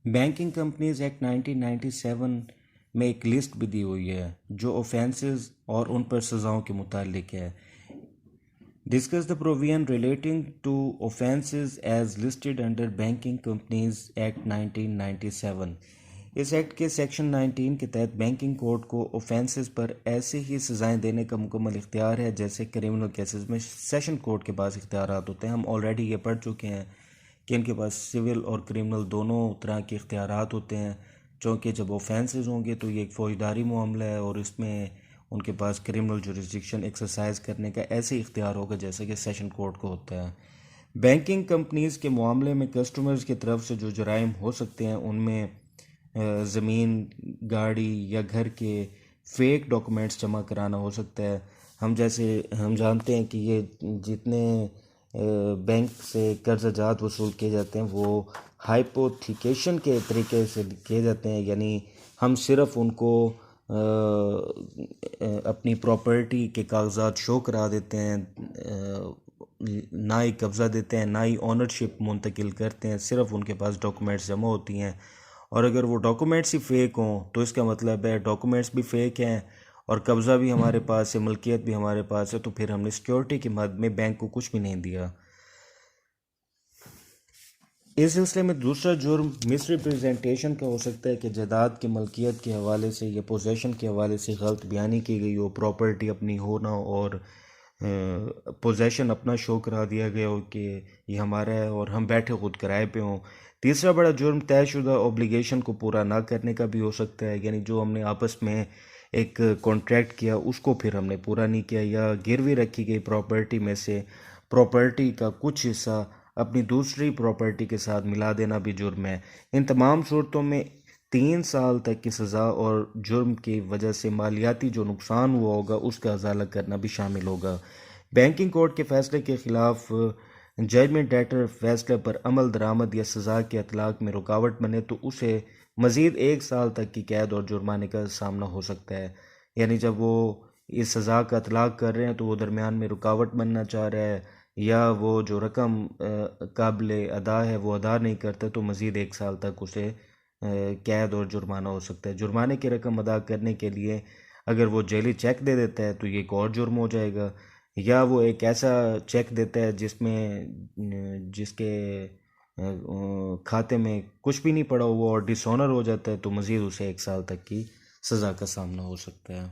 Banking companies act 1997 میں ایک list بھی دی ہوئی ہے جو اوفینسز اور ان پر سزاؤں کے متعلق ہے۔ Discuss the provision relating to offences as listed under banking companies act 1997۔ اس ایکٹ کے سیکشن 19 کے تحت بینکنگ کوڈ کو اوفینسز پر ایسے ہی سزائیں دینے کا مکمل اختیار ہے جیسے کریمنل کیسز میں سیشن کورٹ کے پاس اختیارات ہوتے ہیں۔ ہم آلریڈی یہ پڑھ چکے ہیں کہ ان کے پاس سول اور کریمنل دونوں طرح کے اختیارات ہوتے ہیں، چونکہ جب اوفینسز ہوں گے تو یہ ایک فوجداری معاملہ ہے اور اس میں ان کے پاس کریمنل جوریسڈکشن ایکسرسائز کرنے کا ایسے ہی اختیار ہوگا جیسے کہ سیشن کورٹ کو ہوتا ہے۔ بینکنگ کمپنیز کے معاملے میں کسٹمرز کی طرف سے جو جرائم ہو سکتے ہیں ان میں زمین، گاڑی یا گھر کے فیک ڈاکومنٹس جمع کرانا ہو سکتا ہے۔ ہم جانتے ہیں کہ یہ جتنے بینک سے قرضہ جات وصول کیے جاتے ہیں وہ ہائپوتھیکیشن کے طریقے سے کیے جاتے ہیں، یعنی ہم صرف ان کو اپنی پراپرٹی کے کاغذات شو کرا دیتے ہیں، نہ ہی قبضہ دیتے ہیں، نہ ہی اونرشپ منتقل کرتے ہیں، صرف ان کے پاس ڈاکومنٹس جمع ہوتی ہیں۔ اور اگر وہ ڈاکومنٹس ہی فیک ہوں تو اس کا مطلب ہے ڈاکومنٹس بھی فیک ہیں اور قبضہ بھی ہمارے پاس ہے، ملکیت بھی ہمارے پاس ہے، تو پھر ہم نے سیکیورٹی کی مد میں بینک کو کچھ بھی نہیں دیا۔ اس سلسلے میں دوسرا جرم مس ریپریزنٹیشن کا ہو سکتا ہے کہ جائیداد کی ملکیت کے حوالے سے یا پوزیشن کے حوالے سے غلط بیانی کی گئی ہو، پراپرٹی اپنی ہونا اور پوزیشن اپنا شو کرا دیا گیا ہو کہ یہ ہمارا ہے اور ہم بیٹھے خود کرائے پہ ہوں۔ تیسرا بڑا جرم طے شدہ اوبلیگیشن کو پورا نہ کرنے کا بھی ہو سکتا ہے، یعنی جو ہم نے آپس میں ایک کانٹریکٹ کیا اس کو پھر ہم نے پورا نہیں کیا، یا گروی رکھی گئی پراپرٹی میں سے پراپرٹی کا کچھ حصہ اپنی دوسری پراپرٹی کے ساتھ ملا دینا بھی جرم ہے۔ ان تمام صورتوں میں 3 سال تک کی سزا اور جرم کی وجہ سے مالیاتی جو نقصان ہوا ہوگا اس کا ازالہ کرنا بھی شامل ہوگا۔ بینکنگ کورٹ کے فیصلے کے خلاف ججمنٹ ڈیٹر فیصلے پر عمل درآمد یا سزا کے اطلاق میں رکاوٹ بنے تو اسے مزید 1 سال تک کی قید اور جرمانے کا سامنا ہو سکتا ہے، یعنی جب وہ اس سزا کا اطلاق کر رہے ہیں تو وہ درمیان میں رکاوٹ بننا چاہ رہا ہے یا وہ جو رقم قابل ادا ہے وہ ادا نہیں کرتا تو مزید 1 سال تک اسے قید اور جرمانہ ہو سکتا ہے۔ جرمانے کی رقم ادا کرنے کے لیے اگر وہ جعلی چیک دے دیتا ہے تو یہ ایک اور جرم ہو جائے گا، یا وہ ایک ایسا چیک دیتا ہے جس کے کھاتے میں کچھ بھی نہیں پڑا ہوا اور ڈس آنر ہو جاتا ہے تو مزید اسے 1 سال تک کی سزا کا سامنا ہو سکتا ہے۔